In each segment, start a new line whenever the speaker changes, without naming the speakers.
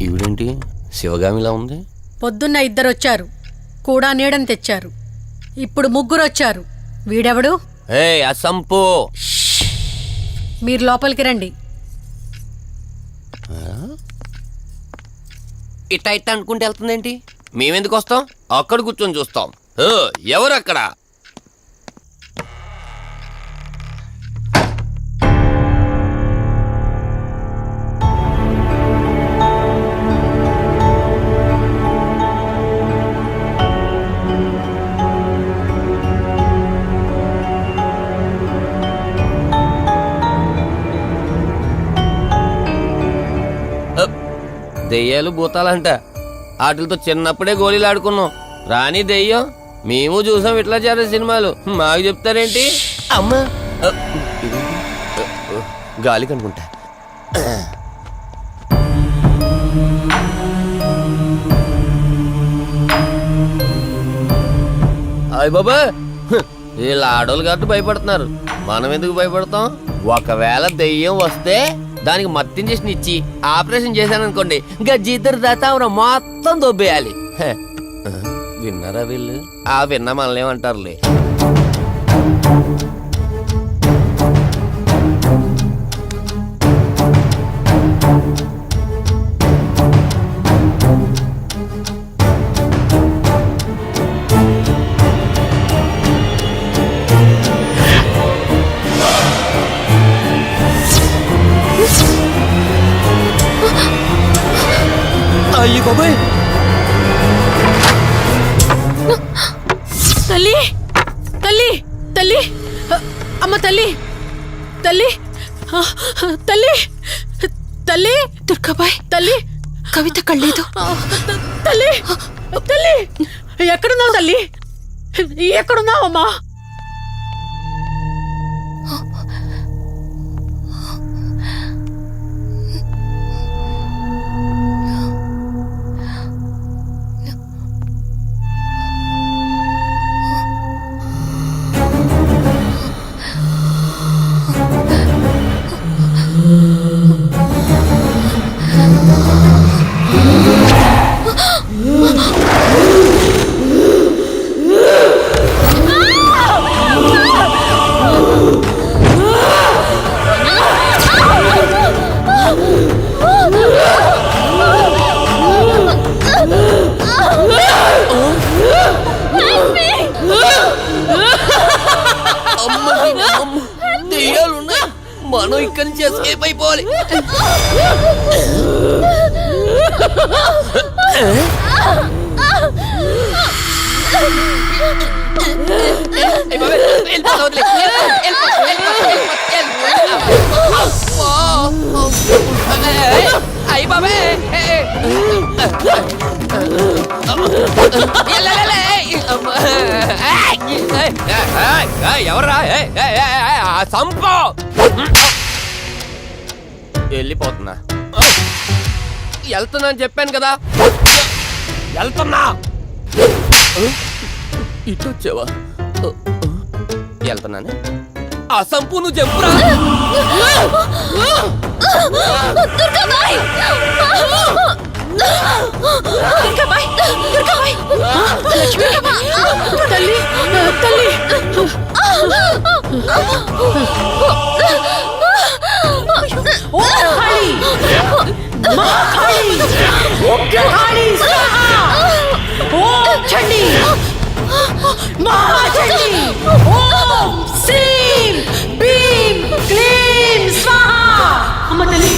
ఈవిడేంటి శివగామిలా ఉంది?
పొద్దున్న 2 వచ్చారు, కూడా నీడని తెచ్చారు. ఇప్పుడు 3 వచ్చారు. వీడెవడు?
అసంపు.
మీరు లోపలికి రండి.
ఇట్ట ఇట్ట అనుకుంటే వెళ్తుందేంటి? మేమెందుకు వస్తాం? అక్కడ కూర్చొని చూస్తాం. ఎవరు అక్కడ? దెయ్యాలు భూతాలంట. వాటితో చిన్నప్పుడే గోళీలు ఆడుకున్నాం. రాని దెయ్యం మేము చూసాం ఇట్లా చేరే సినిమాలు. మాకు చెప్తారేంటి? అమ్మా గాలి కనుకుంటా. అయ్య బాబా, వీళ్ళ ఆడోళ్ళు కాబట్టి భయపడుతున్నారు. మనం ఎందుకు భయపడతాం? ఒకవేళ దెయ్యం వస్తే దానికి మత్తు ఇంజెక్షన్ ఇచ్చి ఆపరేషన్ చేశాననుకోండి, గజ్జిద్దరు దాతావరం మొత్తం దొబ్బేయాలి. విన్నారా వీళ్ళు? విన్నా మనల్ని ఏమంటారులే. అయ్యి బాబాయ్,
తల్లి తల్లి తల్లి, అమ్మ తల్లి తల్లి తల్లి తల్లి,
దుర్గాబాయ్
తల్లి
కవిత కళ్ళేదు.
తల్లి తల్లి, ఎక్కడున్నావు తల్లి? ఎక్కడున్నావమ్మా?
దెయ్యాలున్నాయి, మనం ఇక్కడి నుంచి ఎస్కేప్ అయిపోవాలి. అయ్యి బాబే, ఎవర్రా? సంపో. వెళ్ళిపోతున్నా. వెళ్తున్నా అని చెప్పాను కదా, వెళ్తున్నా. ఇటు వచ్చావా? వెళ్తున్నాను. ఆ సంపు నువ్వు చెప్పురా.
దుర్గాబాయ్ దుర్గాబాయ్ దుర్గాబాయ్, లక్ష్మి
తల్లి తల్లి, ఓం కాళీ మా కాళీ, ఉగ్ర కాళీ స్వాహా, ఓం చండీ మహాచండీ, ఓం శ్రీం భీం క్లీం స్వాహా. అమ్మ తల్లి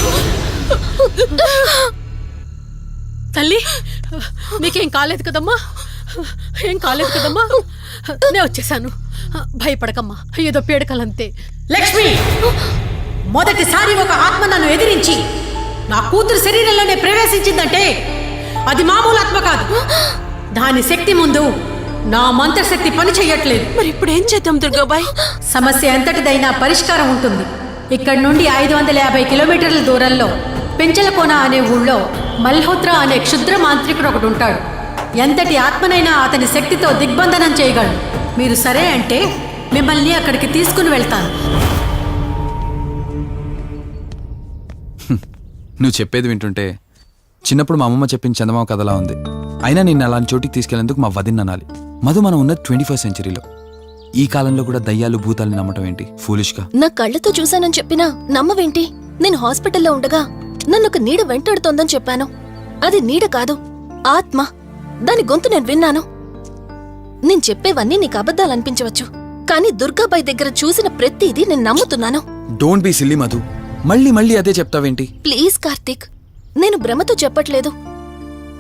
తల్లి, నీకేం కాలేదు కదమ్మా? ఏం కాలేదు కదమ్మా? నేను వచ్చేసాను, భయపడకమ్మా. ఏదో పీడకలంతే. లక్ష్మి, మొదటిసారి ఒక ఆత్మ నన్ను ఎదిరించి నా కూతురు శరీరంలోనే ప్రవేశించిందంటే అది మామూలు ఆత్మ కాదు. దాని శక్తి ముందు నా మంత్రశక్తి పని చెయ్యట్లేదు.
మరి ఇప్పుడు ఏం చేద్దాం దుర్గాబాయ్?
సమస్య ఎంతటిదైనా పరిష్కారం ఉంటుంది. ఇక్కడి నుండి 550 కిలోమీటర్ల దూరంలో పెంచలకోన అనే ఊళ్ళో మల్హోత్రా అనే క్షుద్ర మాంత్రికుడు ఒకడు ఉంటాడు. ఎంతటి ఆత్మనైనా అతని శక్తితో దిగ్బంధనం చేయగలడు. మీరు సరే అంటే మిమ్మల్ని అక్కడికి తీసుకుని వెళ్తాను.
నువ్వు చెప్పేది వింటుంటే చిన్నప్పుడు మా అమ్మమ్మ చెప్పిన చందమామ కథలా ఉంది. అయినా నిన్ను అలాంటి చోటికి తీసుకెళ్లేందుకు మా వదిన అనాలి. మధు, మనం ఉన్నది 21st సెంచరీలో. ఈ కాలంలో కూడా దయ్యాలు భూతాల్ని నమ్మటం ఏంటి ఫూలిష్గా?
నా కళ్ళతో చూశానని చెప్పినా నమ్మవేంటి? నేను హాస్పిటల్లో ఉండగా నన్ను ఒక నీడ వెంటాడుతోందని చెప్పాను. అది నీడ కాదు, ఆత్మ. దాని గొంతు నేను విన్నాను. నేను చెప్పేవన్నీ నీకు అబద్ధాలనిపించవచ్చు, కానీ దుర్గాబాయి దగ్గర చూసిన ప్రతిదీ నేను నమ్ముతున్నాను.
డోంట్ బీ సిల్లీ మధు, మళ్ళీ మళ్ళీ అదే చెప్తావేంటి?
ప్లీజ్ కార్తీక్, నేను భ్రమతో చెప్పట్లేదు.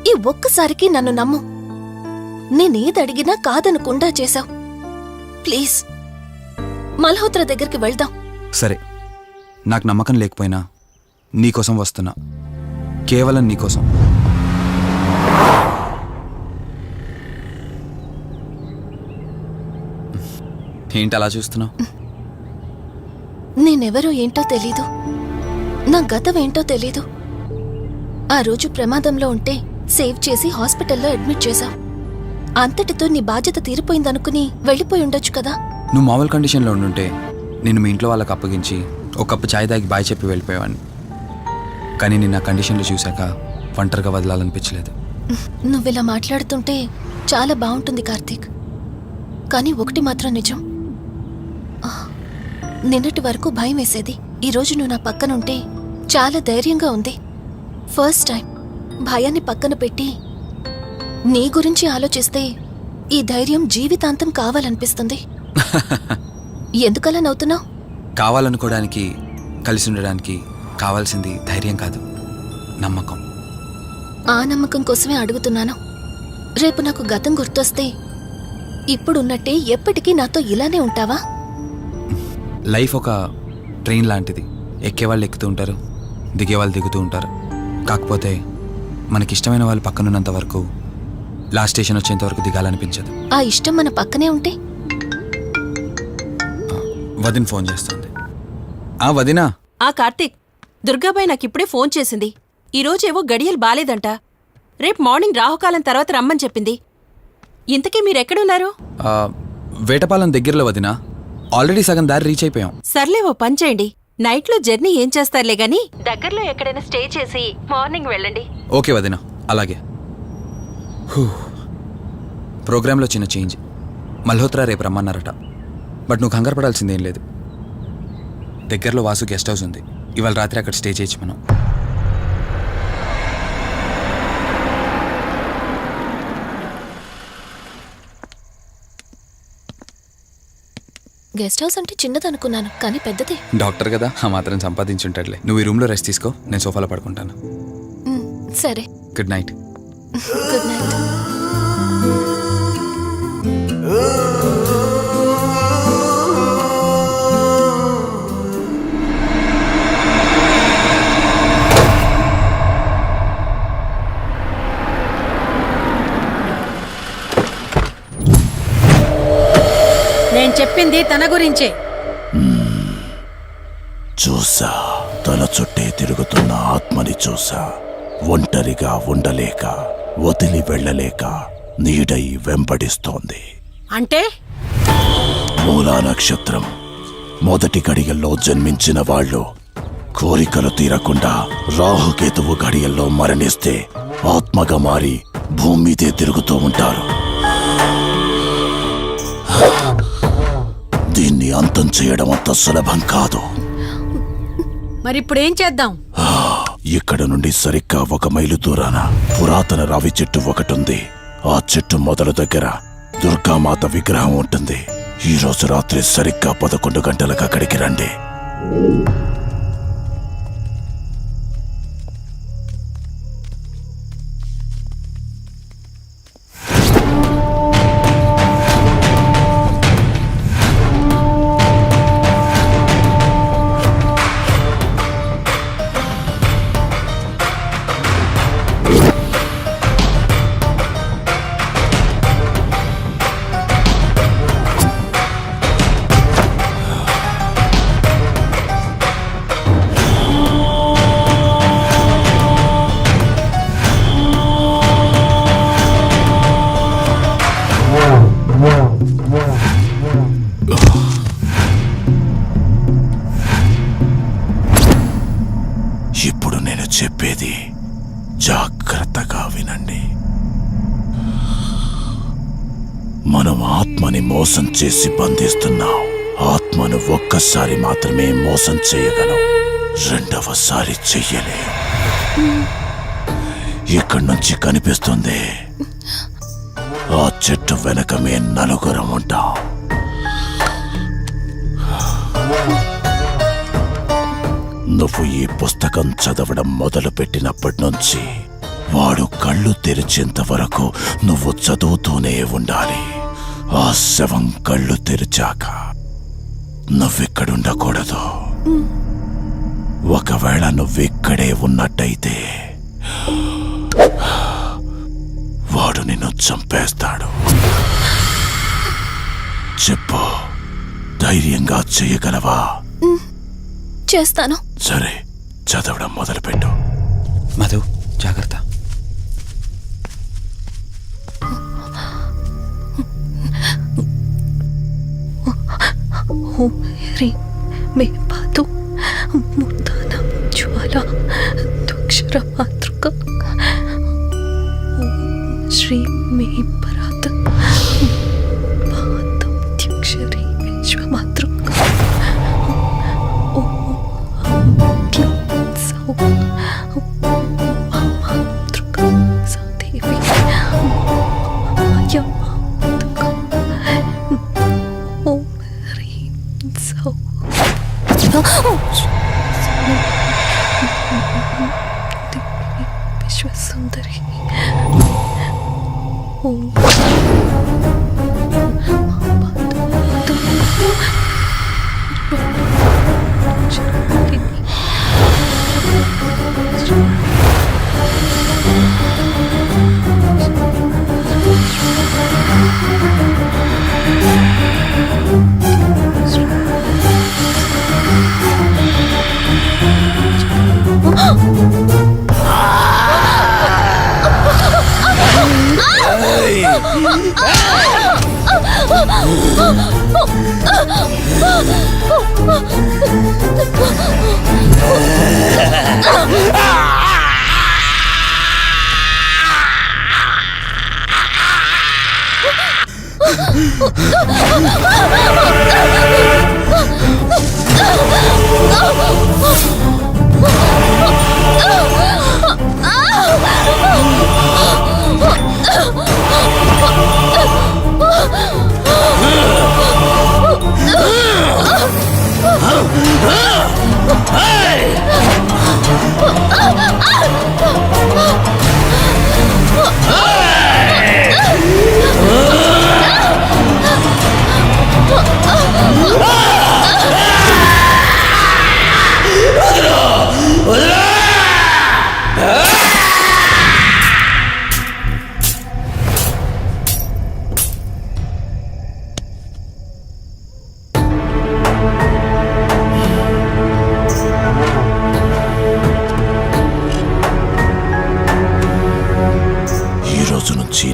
ఈ ఒక్కసారికి నన్ను నమ్ము. నేనేదడిగినా కాదనకుండా చేశావు. ప్లీజ్, మల్హోత్రా దగ్గరికి వెళ్దాం.
సరే, నాకు నమ్మకం లేకపోయినా నీకోసం వస్తున్నా. కేవలం నీకోసం. ఏంటి అలా చూస్తున్నావు?
నేనెవరో ఏంటో తెలీదు, నా గతం ఏంటో తెలీదు. ఆ రోజు ప్రమాదంలో ఉంటే సేవ్ చేసి హాస్పిటల్లో అడ్మిట్ చేశావు. అంతటితో నీ బాధ్యత తీరిపోయిందనుకుని వెళ్ళిపోయి ఉండొచ్చు కదా.
నువ్వు మామూలు కండిషన్లో ఉండుంటే నేను మీ ఇంట్లో వాళ్ళకి అప్పగించి ఒక కప్పు ఛాయ్ తాగి బాయ్ చెప్పి వెళ్ళిపోయేవాడిని. కానీ నేను నా కండిషన్లో చూశాక ఒంటరిగా వదలాలనిపించలేదు.
నువ్విలా మాట్లాడుతుంటే చాలా బాగుంటుంది కార్తీక్, కానీ ఒకటి మాత్రం నిజం. నిన్నటి వరకు భయం వేసేది. ఈరోజు నువ్వు నా పక్కనుంటే చాలా ధైర్యంగా ఉంది. ఫస్ట్ టైం భయాన్ని పక్కన పెట్టి నీ గురించి ఆలోచిస్తే ఈ ధైర్యం జీవితాంతం కావాలనిపిస్తుంది. ఎందుకలా నవ్వుతున్నావు?
కావాలనుకోవడానికి, కలిసి ఉండడానికి కావాల్సింది ధైర్యం కాదు, నమ్మకం.
ఆ నమ్మకం కోసమే అడుగుతున్నాను. రేపు నాకు గతం గుర్తొస్తే ఇప్పుడున్నట్టే ఎప్పటికీ నాతో ఇలానే ఉంటావా?
లైఫ్ ఒక ట్రైన్ లాంటిది. ఎక్కేవాళ్ళు ఎక్కుతూ ఉంటారు, దిగేవాళ్ళు దిగుతూ ఉంటారు. కాకపోతే మనకిష్టమైన వాళ్ళు పక్కనున్నంత వరకు లాస్ట్ స్టేషన్ వచ్చేంత వరకు దిగాలనిపించదు.
ఆ ఇష్టం మన పక్కనే ఉంటే?
వదిన ఫోన్ చేస్తుంది. వదినా.
కార్తీక్, దుర్గాబాయ్ నాకిప్పుడే ఫోన్ చేసింది. ఈరోజేవో గడియలు బాలేదంట. రేపు మార్నింగ్ రాహుకాలం తర్వాత రమ్మని చెప్పింది. ఇంతకీ మీరెక్కడున్నారు?
వేటపాలెం దగ్గరలో వదినా. ఆల్రెడీ సగం దారి రీచ్ అయిపోయాం.
సర్లే, ఓ పని చేయండి. నైట్లో జర్నీ ఏం చేస్తారులే గాని దగ్గరలో ఎక్కడైనా స్టే చేసి మార్నింగ్ వెళ్ళండి.
ఓకే వదినా, అలాగే. ప్రోగ్రాంలో చిన్న చేంజ్. మల్హోత్రా రేపు రమ్మన్నారట. బట్ నువ్వు కంగారు పడాల్సిందేం లేదు. దగ్గరలో వాసు గెస్ట్ హౌస్ ఉంది. ఇవాళ రాత్రి అక్కడ స్టే చేయొచ్చు మనం.
గెస్ట్ హౌస్ అంటే చిన్నదనుకున్నాను, కానీ పెద్దదే.
డాక్టర్ కదా, ఆ మాత్రం సంపాదించుంటాడులే. నువ్వు ఈ రూమ్లో రెస్ట్ తీసుకో, నేను సోఫాలో పడుకుంటాను.
సరే,
గుడ్ నైట్.
Good night.
నేను చెప్పింది తన గురించే.
చూసా, తన చుట్టే తిరుగుతున్న ఆత్మని చూసా. ఒంటరిగా ఉండలేక, వదిలి వెళ్ళలేక నీడై వెంబడిస్తోంది.
అంటే
మూలా నక్షత్రం మొదటి గడియల్లో జన్మించిన వాళ్ళు కోరికలు తీరకుండా రాహుకేతువు గడియల్లో మరణిస్తే ఆత్మగా మారి భూమి మీదే తిరుగుతూ ఉంటారు. దీన్ని అంతం చేయడం అంత సులభం కాదు.
మరిప్పుడేం చేద్దాం?
ఇక్కడ నుండి సరిగ్గా 1 మైలు దూరాన పురాతన రావి చెట్టు ఒకటుంది. ఆ చెట్టు మొదల దగ్గర దుర్గామాత విగ్రహం ఉంటుంది. ఈ రోజు రాత్రి సరిగ్గా 11 గంటలకు అక్కడికి రండి. జాగ్రత్తగా వినండి. మనం ఆత్మని మోసం చేసి బంధిస్తున్నాం. ఆత్మను ఒక్కసారి మాత్రమే మోసం చేయగలం, రెండవసారి చెయ్యలే. ఇక్కడి నుంచి కనిపిస్తుంది, ఆ చెట్టు వెనకమే నలుగురం ఉంటాం. నువ్వు ఈ పుస్తకం చదవడం మొదలుపెట్టినప్పటి నుంచి వాడు కళ్ళు తెరిచేంత వరకు నువ్వు చదువుతూనే ఉండాలి. ఆ శవం కళ్ళు తెరిచాక నువ్విక్కడుండకూడదు. ఒకవేళ నువ్విక్కడే ఉన్నట్టయితే వాడు నిన్ను చంపేస్తాడు. చెప్పు, ధైర్యంగా చేయగలవా?
చేస్తాను.
సరే, చదవడం మొదలుపెట్టు.
మధు, జాగ్రత్త.
హ్రీం మే పాతు మూర్ధానం జ్వాల దుక్షర మాతృక శ్రీం మే పరాత్ పాతం త్యక్షరి విశ్వమాతృక మాతృక సదేవి ఓం హ్రీం సౌ విశ్వసుందరి ఓం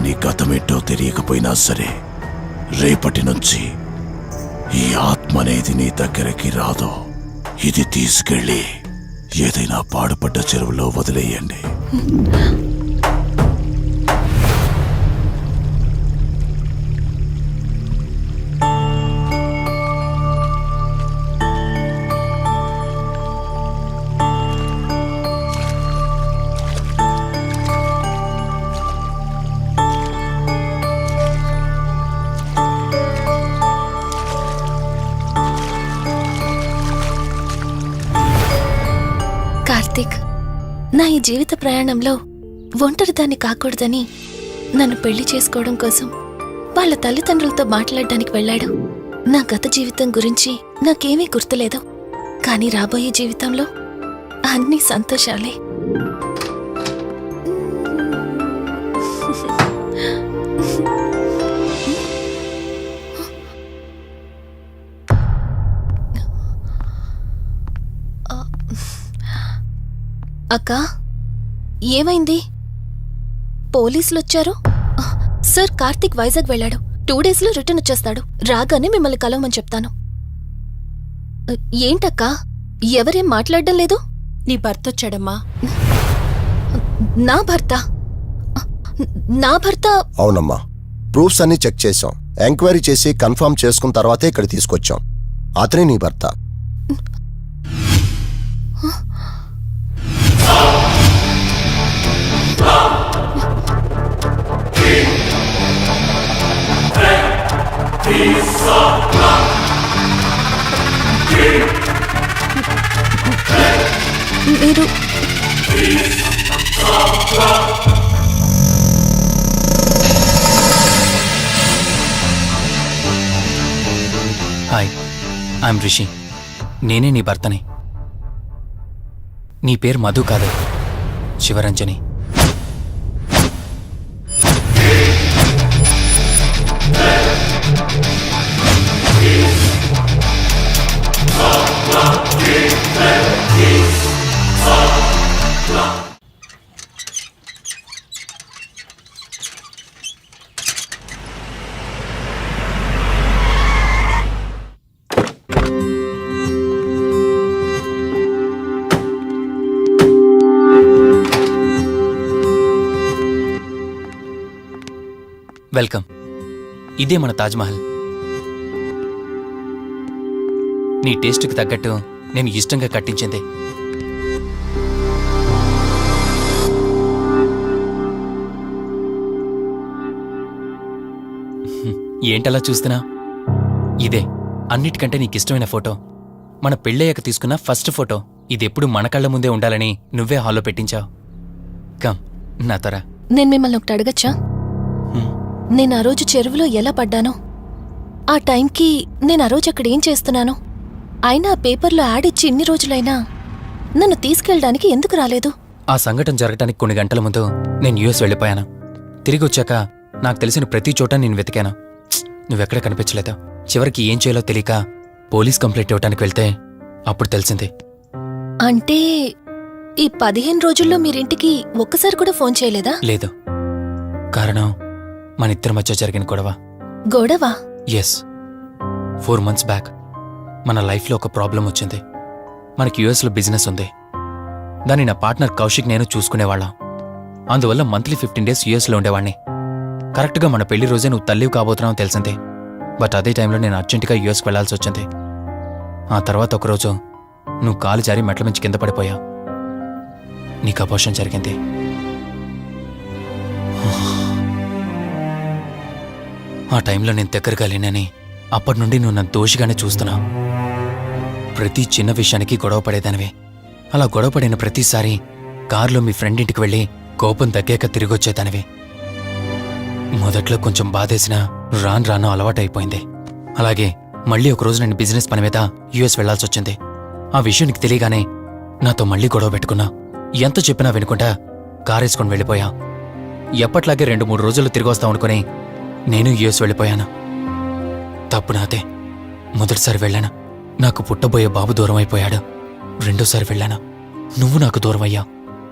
నీ గతమేంటో తెలియకపోయినా సరే, రేపటి నుంచి ఈ ఆత్మ అనేది నీ దగ్గరికి రాదు. ఇది తీసుకెళ్ళి ఏదైనా పాడుపడ్డ చెరువులో వదిలేయండి.
కార్తీక్, నా ఈ జీవిత ప్రయాణంలో ఒంటరిదాన్ని కాకూడదని నన్ను పెళ్లి చేసుకోవడం కోసం వాళ్ళ తల్లిదండ్రులతో మాట్లాడడానికి వెళ్ళాడు. నా గత జీవితం గురించి నాకేమీ గుర్తులేదు, కానీ రాబోయే జీవితంలో అన్ని సంతోషాలే. అక్కా, ఏమైంది? పోలీసులొచ్చారు. సార్, కార్తీక్ వైజాగ్ వెళ్ళాడు. 2 డేస్లో రిటర్న్ వచ్చేస్తాడు. రాగానే మిమ్మల్ని కలవమని చెప్తాను. ఏంటక్కా, ఎవరేం మాట్లాడడం లేదు?
నీ భర్త వచ్చాడమ్మా.
నా భర్త నా భర్త
అవునమ్మా, ప్రూఫ్స్ అన్ని చెక్ చేశాం. ఎంక్వైరీ చేసి కన్ఫర్మ్ చేసుకున్న తర్వాతే ఇక్కడ తీసుకొచ్చాం. అతనే నీ భర్త.
మీరు
హాయ్, ఐఎమ్ రిషి. నేనే నీ భర్తని. నీ పేరు మధు కాదు, శివరంజని. వెల్కమ్. ఇదే మన తాజ్మహల్. నీ టేస్ట్కి తగ్గట్టు నేను ఇష్టంగా కట్టించింది. ఏంటలా చూస్తున్నా? ఇదే అన్నిటికంటే నీకిష్టమైన ఫోటో. మన పెళ్ళయ్యాక తీసుకున్న ఫస్ట్ ఫోటో. ఇదెప్పుడు మన కళ్ళ ముందే ఉండాలని నువ్వే హాల్లో పెట్టించావు. కమ్ నా తర.
నేను మిమ్మల్ని ఒకటి అడగచ్చా? నేను ఆ రోజు చెరువులో ఎలా పడ్డానో, ఆ టైంకి నేను ఆ రోజు అక్కడ ఏం చేస్తున్నానో, అయినా ఆ పేపర్లో యాడ్ ఇచ్చి ఇన్ని రోజులైనా నన్ను తీసుకెళ్ళడానికి ఎందుకు రాలేదు?
ఆ సంఘటన జరగటానికి కొన్ని గంటల ముందు నేను యుఎస్ వెళ్ళిపోయాను. తిరిగి వచ్చాక నాకు తెలిసిన ప్రతి చోట నేను వెతికాను. నువ్వెక్కడ కనిపించలేదు. చివరికి ఏం చేయాలో తెలియక పోలీస్ కంప్లైంట్ ఇవ్వటానికి వెళ్తే అప్పుడు తెలిసింది.
అంటే ఈ 15 రోజుల్లో మీరింటికి ఒక్కసారి కూడా ఫోన్ చేయలేదా?
లేదు. కారణం మన ఇద్దరి మధ్య జరిగిన గొడవ.
గొడవ?
ఎస్. 4 months బ్యాక్ మన లైఫ్లో ఒక ప్రాబ్లం వచ్చింది. మనకి యుఎస్లో బిజినెస్ ఉంది. దాన్ని నా పార్ట్నర్ కౌశిక్ నేను చూసుకునేవాళ్ళం. అందువల్ల మంత్లీ 15 days యుఎస్లో ఉండేవాణ్ణి. కరెక్ట్గా మన పెళ్లి రోజే నువ్వు తల్లివి కాబోతున్నావు తెలిసింది. బట్ అదే టైంలో నేను అర్జెంటుగా యుఎస్కి వెళ్లాల్సి వచ్చింది. ఆ తర్వాత ఒకరోజు నువ్వు కాలు జారి మెట్ల మించి కింద పడిపోయావు. నీకు అబార్షన్ జరిగింది. ఆ టైంలో నేను దగ్గరగా లేనని అప్పటి నుండి నువ్వు నన్ను దోషిగానే చూస్తున్నావు. ప్రతి చిన్న విషయానికి గొడవ పడేదానివి. అలా గొడవ పడిన ప్రతిసారి కారులో మీ ఫ్రెండ్ ఇంటికి వెళ్ళి కోపం తగ్గాక తిరిగొచ్చేదానివి. మొదట్లో కొంచెం బాధేసినా రాను రాను అలవాటైపోయింది. అలాగే మళ్ళీ ఒకరోజు నేను బిజినెస్ పని మీద యుఎస్ వెళ్లాల్సి వచ్చింది. ఆ విషయం నీకు తెలియగానే నాతో మళ్ళీ గొడవ పెట్టుకున్నా. ఎంత చెప్పినా వినుకుంటా కారేసుకొని వెళ్ళిపోయా. ఎప్పట్లాగే 2-3 రోజుల్లో తిరిగి వస్తావు అనుకుని నేను యుఎస్ వెళ్ళిపోయాను. తప్పు నాదే. మొదటిసారి వెళ్ళాను, నాకు పుట్టబోయే బాబు దూరం అయిపోయాడు. రెండోసారి వెళ్ళాను, నువ్వు నాకు దూరం అయ్యా.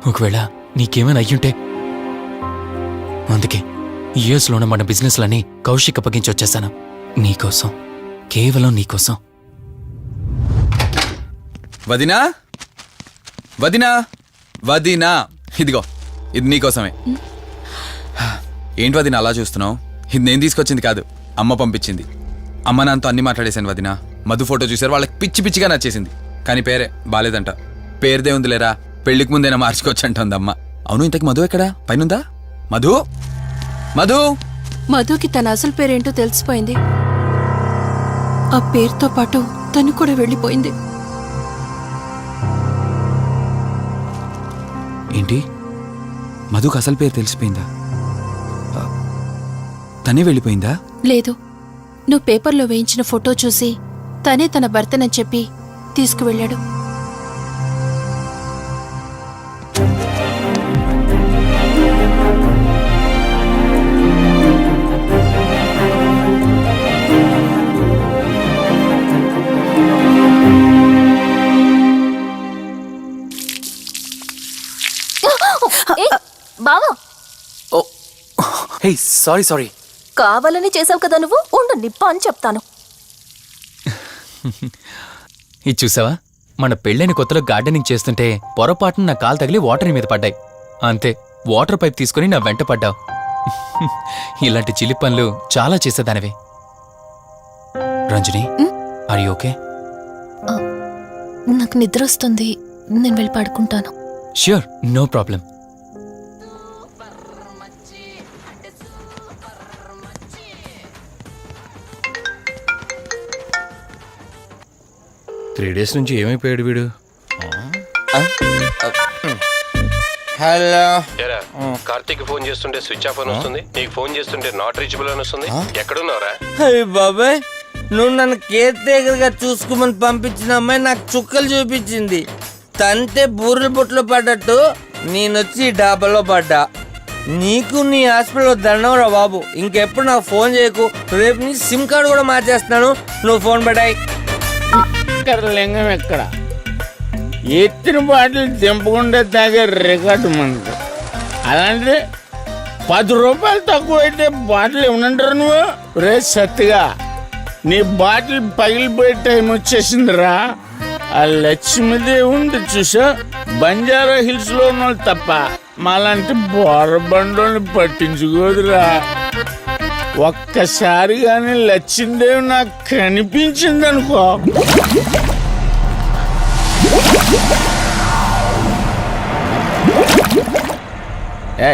ఒకవేళ నీకేమైనా అయ్యుంటే. అందుకే యుఎస్లోనే మన బిజినెస్లన్నీ కౌశిక్ అప్పగించి వచ్చేసాను. నీకోసం, కేవలం నీకోసం. వదినా, వదినా, వదినా, ఇదిగో ఇది నీకోసమే. ఏంటి వదినా అలా చూస్తున్నావు? ఇది నేను తీసుకొచ్చింది కాదు, అమ్మ పంపించింది. అమ్మ నాన్నతో అన్ని మాట్లాడేశాను వదినా. మధు ఫోటో చూశారు, వాళ్ళకి పిచ్చి పిచ్చిగా నచ్చేసింది. కానీ పేరే బాలేదంట. పేరుదే ఉంది లేరా, పెళ్లికి ముందైనా మార్చుకోవచ్చు అంటుంది అమ్మ. అవును, ఇంతకు మధు ఎక్కడా? పైనుందా? మధు, మధు.
మధుకి తన అసలు పేరేంటో తెలిసిపోయింది. ఆ పేరుతో పాటు తను కూడా వెళ్ళిపోయింది.
ఏంటి, మధుకు అసలు పేరు తెలిసిపోయిందా? తనే వెళ్ళిపోయిందా?
లేదు, నువ్వు పేపర్లో వేయించిన ఫోటో చూసి తనే తన భర్తనని చెప్పి తీసుకువెళ్ళాడు.
బావా,
హే, సారీ సారీ.
కావాలని చేసావు కదా నువ్వు. ఉండు, నిప్ప అని చెప్తాను.
ఇది చూసావా, మన పెళ్ళైన కొత్తలో గార్డెనింగ్ చేస్తుంటే పొరపాటున నా కాలు తగిలి వాటర్ మీద పడ్డాయి. అంతే,
వాటర్ పైప్ తీసుకుని నా వెంట పడ్డావు. ఇలాంటి చిలి పనులు చాలా చేసేదానివి. Ranjani, are you okay?
నాకు నిద్ర వస్తుంది, నేను వెళ్ళి పడుకుంటాను.
Sure, no problem.
Three days నుంచి ఏమైపోయాడు వీడు?
హలో,
కార్తీక్ ఫోన్ చేస్తుంటే స్విచ్ ఆఫ్ అని వస్తుంది, నీకు ఫోన్ చేస్తుంటే నాట్ రీచబుల్ అని వస్తుంది. ఎక్కడున్నారా?
అయ్య బాబాయ్, నువ్వు నన్ను కేర్ టేకర్గా చూసుకోమని పంపించిన అమ్మాయి నాకు చుక్కలు చూపించింది. తంతే బూరెల బుట్టలో పడ్డట్టు నేనొచ్చి డాబాలో పడ్డా. నీకు నీ హాస్పిటల్లో దండం రా బాబు. ఇంకెప్పుడు నాకు ఫోన్ చేయకు. రేపు నీ సిమ్ కార్డు కూడా మార్చేస్తున్నాను. నువ్వు ఫోన్ పడాయి.
లింగం ఎక్కడ ఎత్తిన బాటిల్ దింపకుండా తాగే రికార్డు మనకు. అలాంటిది 10 రూపాయలు తక్కువ అయితే బాటిల్ ఏమనంటారు నువ్వు? రే సత్తిగా, నీ బాటిల్ పగిలిపోయే టైం వచ్చేసిందిరా. ఆ లక్ష్మీదేవి ఉంది చూసా, బంజారా హిల్స్ లో ఉన్న వాళ్ళు తప్ప మాలాంటి బోరబండోని పట్టించుకోదురా. ఒక్కసారి కానీ లక్ష్మీదేవి నాకు కనిపించింది అనుకో, ఏ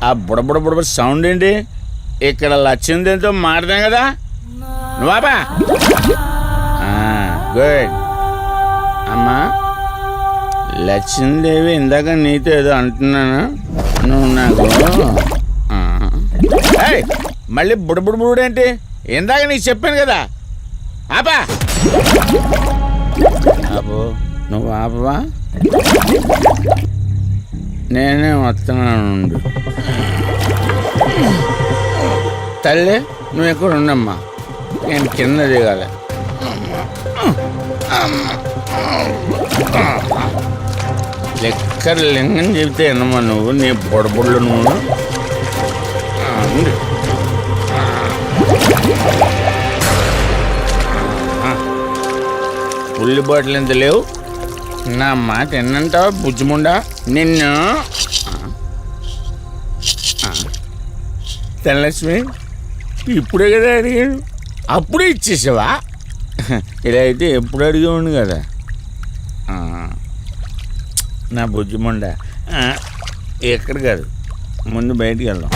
ఆ బుడబుడ సౌండ్ ఏంటి? ఇక్కడ లక్ష్మీదేవితో మాట్లాడాం కదా నువ్వాబా. గుడ్ అమ్మా. లక్ష్మీదేవి ఇందాక నీతో ఏదో అంటున్నాను, నువ్వు నాకు మళ్ళీ బుడబుడేంటి? ఇందాక నీకు చెప్పాను కదా ఆపా. ఆపో, నువ్వు ఆపవా? నేనే వస్తున్నాను. తల్లి, నువ్వు ఎక్కడ ఉండమ్మా, నేను కింద దిగాలి. లెక్కర్ లింగం చెబితే ఎన్నమ్మా నువ్వు, నీ బొడబుళ్ళు నువ్వు. ఉల్లి బాటిల్ ఎంత లేవు? నా మాట ఎన్నంటావా బుజ్జిముండా నిన్ను? ధనలక్ష్మి, ఇప్పుడే కదా అడిగాడు, అప్పుడే ఇచ్చేసావా? ఇలా అయితే ఎప్పుడు అడిగేవాడు కదా నా బుజ్జిముండా. ఎక్కడ కాదు, ముందు బయటికి వెళ్దాం.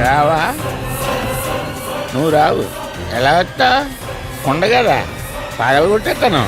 రావా? నువ్వు రావు. ఎలా వస్తా? కొండ కదా, పడగొట్టేస్తాను.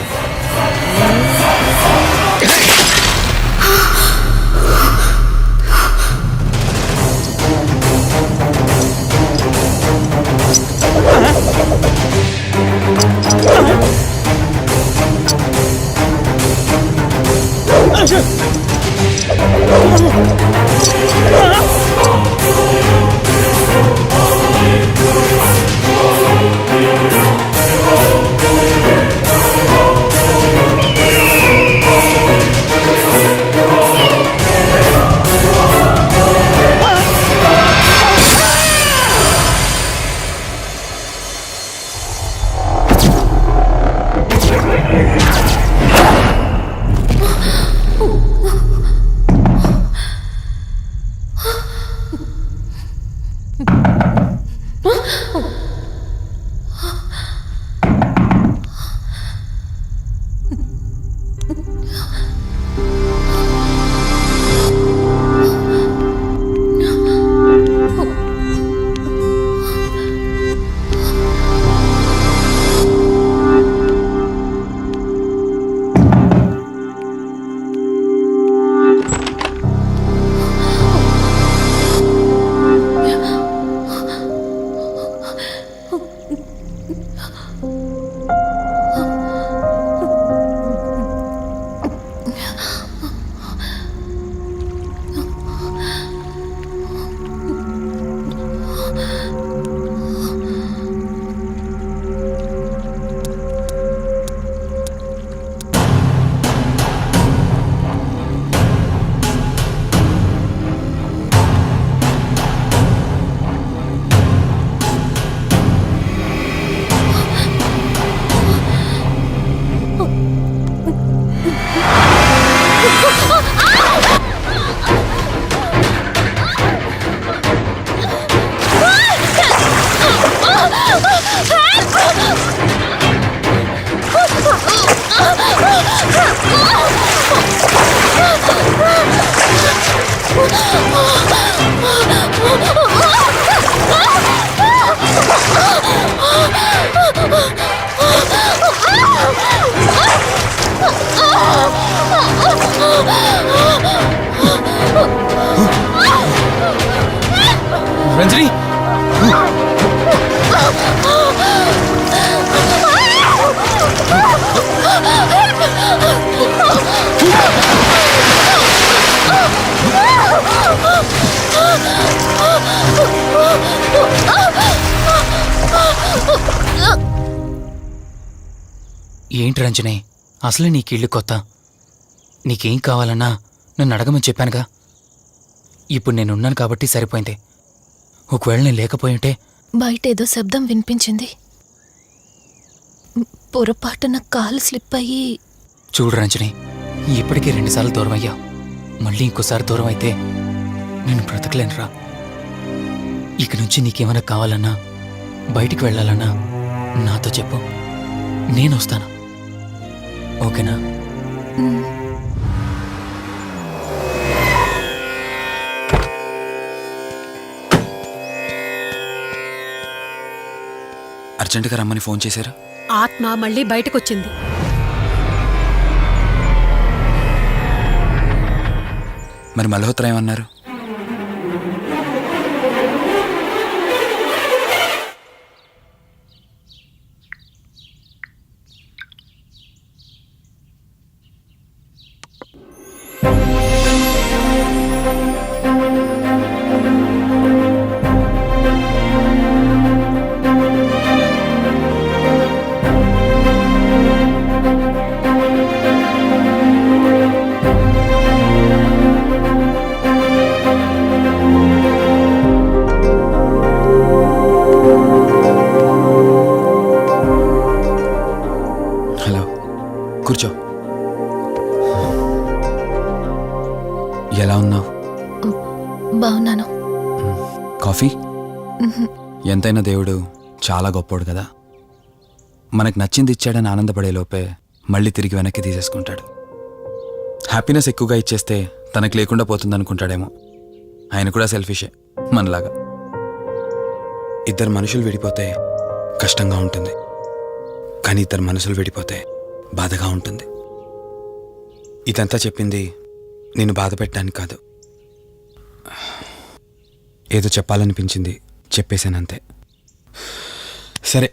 రంజని ఏంటి రంజని, అసలు నీకు ఇల్లు కొత్త. నీకేం కావాలన్నా నన్ను అడగమని చెప్పానుగా. ఇప్పుడు నేనున్నాను కాబట్టి సరిపోయింది. ఒకవేళ నేను లేకపోయింటే
బయట ఏదో శబ్దం వినిపించింది. పొరపాటున కాలు స్లిప్ అయ్యి.
చూడు రంజని, ఇప్పటికే 2 సార్లు దూరం అయ్యా. మళ్ళీ ఇంకోసారి దూరం అయితే నేను బ్రతకలేనురా. ఇక నుంచి నీకేమైనా కావాలన్నా, బయటికి వెళ్ళాలన్నా నాతో చెప్పు, నేను వస్తాను. ఓకేనా?
అర్జెంటుగా రమ్మని ఫోన్ చేశారు.
ఆత్మ మళ్ళీ బయటకొచ్చింది.
మరి మల్హోత్రా ఏమన్నారు? హలో, కూర్చో. ఎలా ఉన్నావు?
బాగున్నాను.
కాఫీ? ఎంతైనా దేవుడు చాలా గొప్పోడు కదా. మనకు నచ్చింది ఇచ్చాడని ఆనందపడే లోపే మళ్ళీ తిరిగి వెనక్కి తీసేసుకుంటాడు. హ్యాపీనెస్ ఎక్కువగా ఇచ్చేస్తే తనకు లేకుండా పోతుందనుకుంటాడేమో. ఆయన కూడా సెల్ఫిషే మనలాగా. ఇద్దరు మనుషులు విడిపోతే కష్టంగా ఉంటుంది, కానీ ఇద్దరు మనసులు విడిపోతే బాధగా ఉంటుంది. ఇదంతా చెప్పింది నేను బాధ పెట్టడానికి కాదు. ఏదో చెప్పాలనిపించింది, చెప్పేశానంతే. సరే,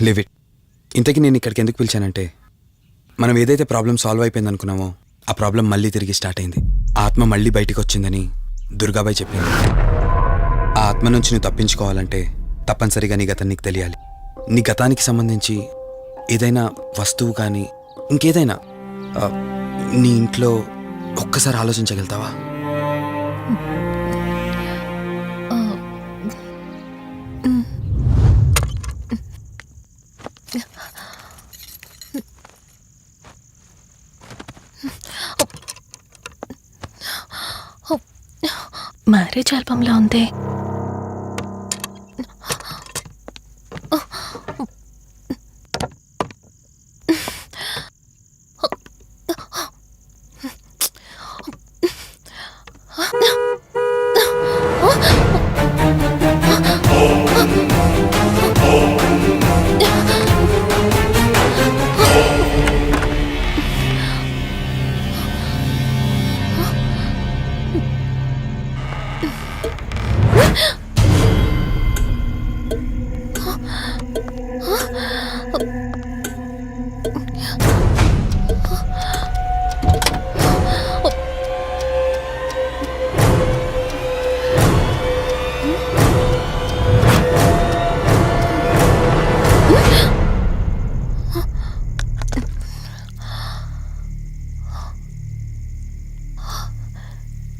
లివ్ ఇట్. ఇంతకీ నేను ఇక్కడికి ఎందుకు పిలిచానంటే, మనం ఏదైతే ప్రాబ్లం సాల్వ్ అయిపోయింది అనుకున్నామో ఆ ప్రాబ్లం మళ్ళీ తిరిగి స్టార్ట్ అయింది. ఆత్మ మళ్ళీ బయటికి వచ్చిందని దుర్గాబాయ్ చెప్పింది. ఆ ఆత్మ నుంచి నువ్వు తప్పించుకోవాలంటే తప్పనిసరిగా నీ గతం నీకు తెలియాలి. నీ గతానికి సంబంధించి ఏదైనా వస్తువు కానీ ఇంకేదైనా నీ ఇంట్లో ఒక్కసారి ఆలోచించగలుగుతావా?
మ్యారేజ్ ఆల్బంలా ఉంది.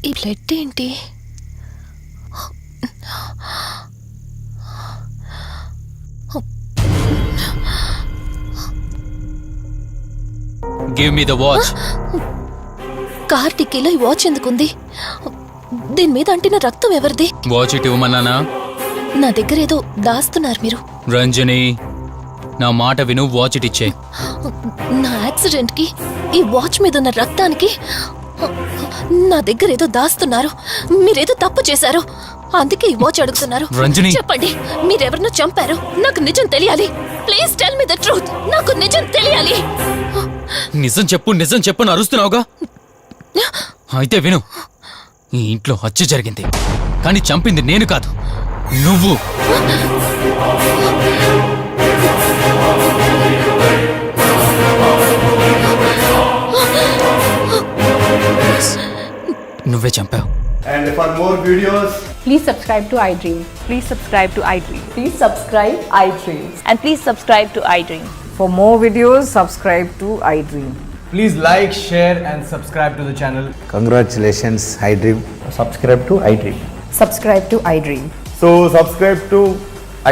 ఈ బ్లడ్ ఏంటి?
Give me the watch.
Car టిక్కీలో ఈ వాచ్ ఎందుకుంది? దీని మీద అంటిన రక్తం ఎవరిది?
వాచ్ ఇటు ఇవ్వమన్నానా?
నా దగ్గర ఏదో దాస్తున్నారు మీరు.
రంజని, నా మాట విను, వాచ్ ఇటు ఇచ్చే.
నా యాక్సిడెంట్ కి ఈ వాచ్ మీద ఉన్న రక్తానికి నా దగ్గర ఏదో దాస్తున్నారు. మీరేదో తప్పు చేశారు, అందుకే ఈ వాచ్ అడుగుతున్నారు.
రంజని.
చెప్పండి, మీరెవరినో చంపారు. నాకు నిజం తెలియాలి. Please tell me the truth. నాకు నిజం తెలియాలి.
నిజం చెప్పు నిజం చెప్పు అని అరుస్తున్నావుగా. అయితే విను, ఈ ఇంట్లో హత్య జరిగింది, కానీ చంపింది నేను కాదు, నువ్వు. నువ్వే చంపావు.
And for more videos,
Please subscribe to iDream.
Please subscribe to iDream.
Please subscribe iDream.
And please subscribe to iDream.
For more videos, subscribe to iDream.
please like, share, and subscribe to the channel.
Congratulations, iDream. Subscribe to iDream.
Subscribe to iDream.
So, subscribe to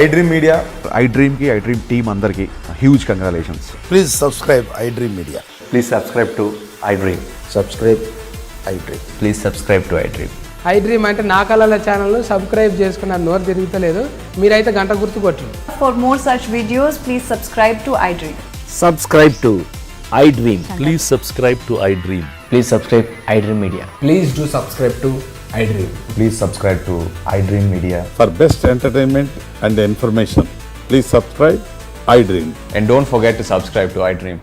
iDream Media. iDream ki iDream team andarki huge congratulations.
Please subscribe iDream media.
Please subscribe to iDream.
Subscribe iDream.
Please subscribe to iDream.
iDream అంటే నా కళల channel subscribe చేసుకున్న నోరు తిరుగుతలేదు. మీరైతే గంట గుర్తు కొట్టండి.
For more such videos, please subscribe to iDream.
Subscribe to iDream. Please subscribe to iDream.
Please subscribe iDream media.
Please do subscribe to iDream.
Please subscribe to iDream Media.
For best entertainment and information please subscribe iDream.
And don't forget to subscribe to iDream.